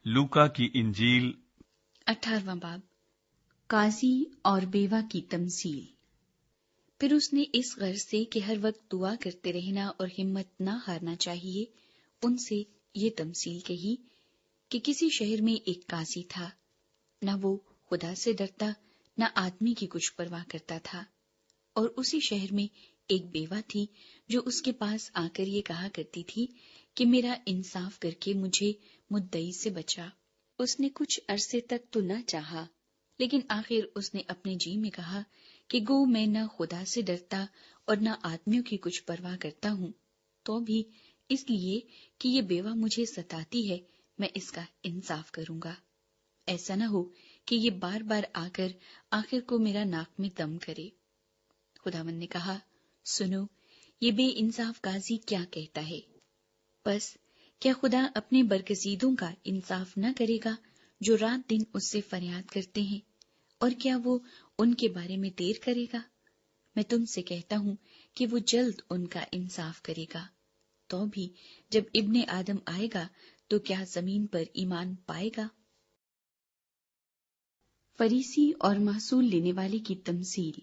لوکا کی انجیل 18واں باب قاضی اور بیوہ کی تمثیل۔ پھر اس نے اس غرض سے کہ ہر وقت دعا کرتے رہنا اور ہمت نہ ہارنا چاہیے، ان سے یہ تمثیل کہی کہ کسی شہر میں ایک قاضی تھا، نہ وہ خدا سے ڈرتا نہ آدمی کی کچھ پرواہ کرتا تھا، اور اسی شہر میں ایک بیوہ تھی جو اس کے پاس آ کر یہ کہا کرتی تھی کہ میرا انصاف کر کے مجھے مدعی سے بچا۔ اس نے کچھ عرصے تک تو نہ چاہا، لیکن آخر اس نے اپنے جی میں کہا کہ گو میں نہ خدا سے ڈرتا اور نہ آدمیوں کی کچھ پرواہ کرتا ہوں، تو بھی اس لیے کہ یہ بیوہ مجھے ستاتی ہے میں اس کا انصاف کروں گا، ایسا نہ ہو کہ یہ بار بار آ کر آخر کو میرا ناک میں دم کرے۔ خداوند نے کہا، سنو، یہ بے انصاف قاضی کیا کہتا ہے۔ بس کیا خدا اپنے برگزیدوں کا انصاف نہ کرے گا جو رات دن اس سے فریاد کرتے ہیں، اور کیا وہ ان کے بارے میں دیر کرے گا؟ میں تم سے کہتا ہوں کہ وہ جلد ان کا انصاف کرے گا۔ تو بھی جب ابن آدم آئے گا تو کیا زمین پر ایمان پائے گا؟ فریسی اور محصول لینے والے کی تمثیل۔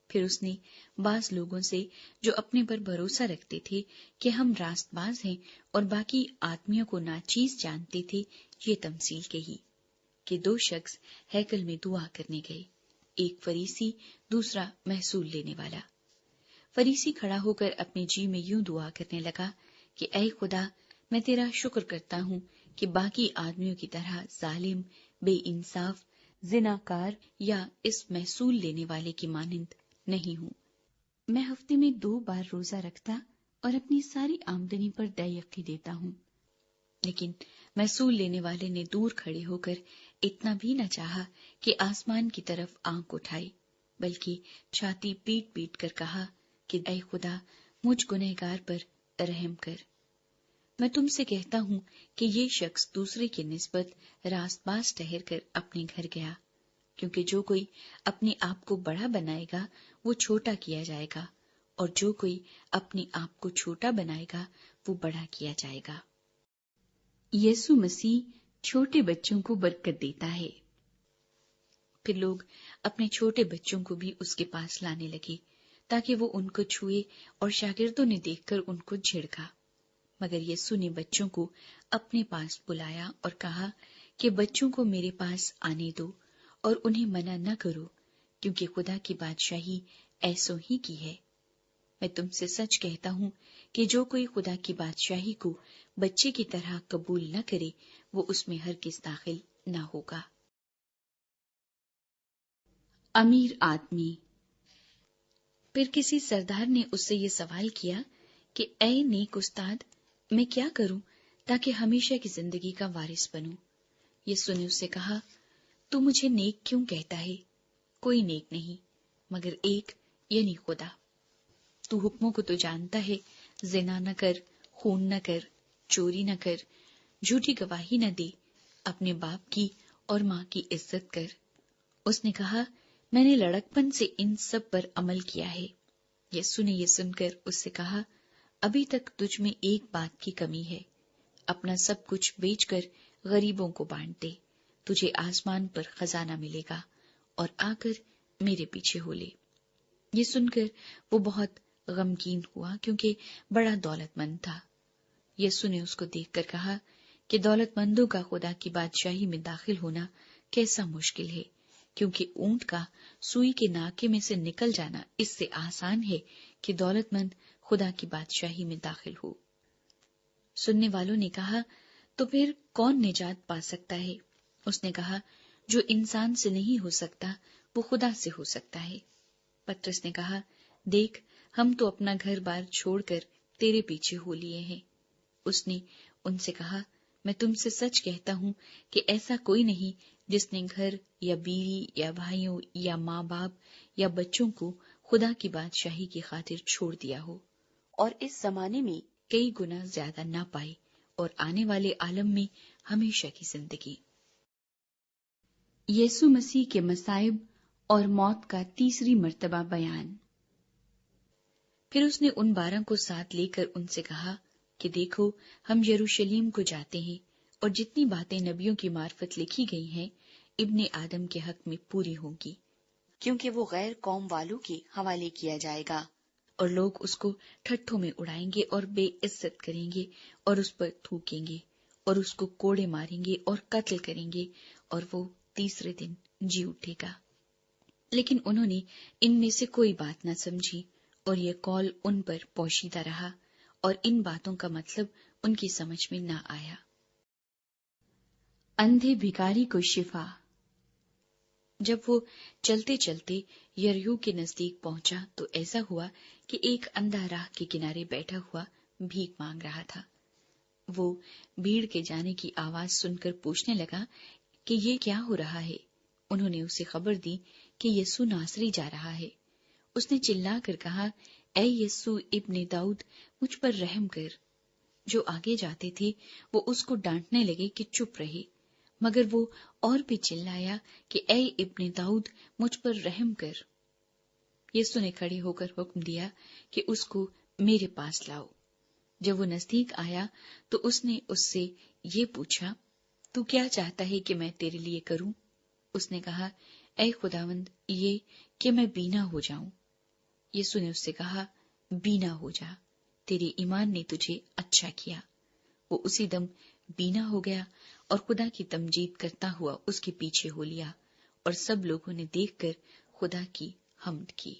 پھر اس نے بعض لوگوں سے جو اپنے پر بھروسہ رکھتے تھے کہ ہم راست باز ہیں اور باقی آدمیوں کو ناچیز جانتے تھے، یہ تمثیل کہی کہ دو شخص ہیکل میں دعا کرنے گئے، ایک فریسی دوسرا محصول لینے والا۔ فریسی کھڑا ہو کر اپنے جی میں یوں دعا کرنے لگا کہ اے خدا، میں تیرا شکر کرتا ہوں کہ باقی آدمیوں کی طرح ظالم، بے انصاف، زناکار یا اس محصول لینے والے کی مانند نہیں ہوں۔ میں ہفتے میں 2 بار روزہ رکھتا اور اپنی ساری آمدنی پر دیقی دیتا ہوں۔ لیکن محصول لینے والے نے دور کھڑے ہو کر اتنا بھی نہ چاہا کہ آسمان کی طرف آنکھ اٹھائے، بلکہ چھاتی پیٹ پیٹ کر کہا کہ اے خدا، مجھ گنہگار پر رحم کر۔ میں تم سے کہتا ہوں کہ یہ شخص دوسرے کی نسبت راست باز ٹھہر کر اپنے گھر گیا، کیونکہ جو کوئی اپنے آپ کو بڑا بنائے گا وہ چھوٹا کیا جائے گا، اور جو کوئی اپنے آپ کو چھوٹا بنائے گا وہ بڑا کیا جائے گا۔ یسوع مسیح چھوٹے بچوں کو برکت دیتا ہے۔ پھر لوگ اپنے چھوٹے بچوں کو بھی اس کے پاس لانے لگے تاکہ وہ ان کو چھوئے، اور شاگردوں نے دیکھ کر ان کو جھڑکا۔ مگر یسوع نے بچوں کو اپنے پاس بلایا اور کہا کہ بچوں کو میرے پاس آنے دو اور انہیں منع نہ کرو، کیونکہ خدا کی بادشاہی ایسوں ہی کی ہے۔ میں تم سے سچ کہتا ہوں کہ جو کوئی خدا کی بادشاہی کو بچے کی طرح قبول نہ کرے وہ اس میں ہرگز داخل نہ ہوگا۔ امیر آدمی۔ پھر کسی سردار نے اس سے یہ سوال کیا کہ اے نیک استاد، میں کیا کروں تاکہ ہمیشہ کی زندگی کا وارث بنوں؟ یسوع نے اس سے کہا، تو مجھے نیک کیوں کہتا ہے؟ کوئی نیک نہیں مگر ایک، یعنی خدا۔ تو حکموں کو تو جانتا ہے، زنا نہ کر، خون نہ کر، چوری نہ کر، جھوٹی گواہی نہ دے، اپنے باپ کی اور ماں کی عزت کر۔ اس نے کہا، میں نے لڑکپن سے ان سب پر عمل کیا ہے۔ یسوع نے یہ سن کر اس سے کہا، ابھی تک تجھ میں ایک بات کی کمی ہے، اپنا سب کچھ بیچ کر غریبوں کو بانٹ دے، تجھے آسمان پر خزانہ ملے گا، اور آ کر میرے پیچھے ہو لے۔ یہ سن کر وہ بہت غمگین ہوا کیونکہ بڑا دولت مند تھا۔ یسوع نے اس کو دیکھ کر کہا کہ دولت مندوں کا خدا کی بادشاہی میں داخل ہونا کیسا مشکل ہے، کیونکہ اونٹ کا سوئی کے ناکے میں سے نکل جانا اس سے آسان ہے کہ دولت مند خدا کی بادشاہی میں داخل ہو۔ سننے والوں نے کہا، تو پھر کون نجات پا سکتا ہے؟ اس نے کہا، جو انسان سے نہیں ہو سکتا وہ خدا سے ہو سکتا ہے۔ پترس نے کہا، دیکھ، ہم تو اپنا گھر بار چھوڑ کر تیرے پیچھے ہو لیے ہیں۔ اس نے ان سے کہا، میں تم سے سچ کہتا ہوں کہ ایسا کوئی نہیں جس نے گھر یا بیوی یا بھائیوں یا ماں باپ یا بچوں کو خدا کی بادشاہی کی خاطر چھوڑ دیا ہو، اور اس زمانے میں کئی گنا زیادہ نہ پائے، اور آنے والے عالم میں ہمیشہ کی زندگی۔ یسوع مسیح کے مصائب اور موت کا تیسری مرتبہ بیان۔ پھر اس نے ان 12 کو ساتھ لے کر ان سے کہا کہ دیکھو، ہم یروشلم کو جاتے ہیں، اور جتنی باتیں نبیوں کی معرفت لکھی گئی ہیں ابن آدم کے حق میں پوری ہوں گی، کیونکہ وہ غیر قوم والوں کے حوالے کیا جائے گا، اور لوگ اس کو ٹھٹھوں میں اڑائیں گے اور بے عزت کریں گے اور اس پر تھوکیں گے اور اس کو کوڑے ماریں گے اور قتل کریں گے، اور وہ تیسرے دن جی اٹھے گا۔ لیکن انہوں نے ان میں سے کوئی بات نہ سمجھی، اور یہ قول ان پر پوشیدہ رہا، اور ان باتوں کا مطلب ان کی سمجھ میں نہ آیا۔ اندھے بھکاری کو شفا۔ جب وہ چلتے چلتے یریحو کے نزدیک پہنچا تو ایسا ہوا کہ ایک اندھا راہ کے کنارے بیٹھا ہوا بھیک مانگ رہا تھا۔ وہ بھیڑ کے جانے کی آواز سن کر پوچھنے لگا کہ یہ کیا ہو رہا ہے۔ انہوں نے اسے خبر دی کہ یسوع ناصری جا رہا ہے۔ اس نے چلا کر کہا، اے یسوع ابن داؤد، مجھ پر رحم کر۔ جو آگے جاتے تھے وہ اس کو ڈانٹنے لگے کہ چپ رہے، مگر وہ اور بھی چلایا کہ اے ابن داؤد، مجھ پر رحم کر۔ یسوع نے کھڑے ہو کر حکم دیا کہ اس کو میرے پاس لاؤ۔ جب وہ نزدیک آیا تو اس نے اس سے یہ پوچھا، تو کیا چاہتا ہے کہ میں تیرے لیے کروں؟ اس نے کہا، اے خداوند، یہ کہ میں بینا ہو جاؤں۔ یسوع نے اس سے کہا، بینا ہو جا، تیرے ایمان نے تجھے اچھا کیا۔ وہ اسی دم بینا ہو گیا اور خدا کی تمجید کرتا ہوا اس کے پیچھے ہو لیا، اور سب لوگوں نے دیکھ کر خدا کی حمد کی۔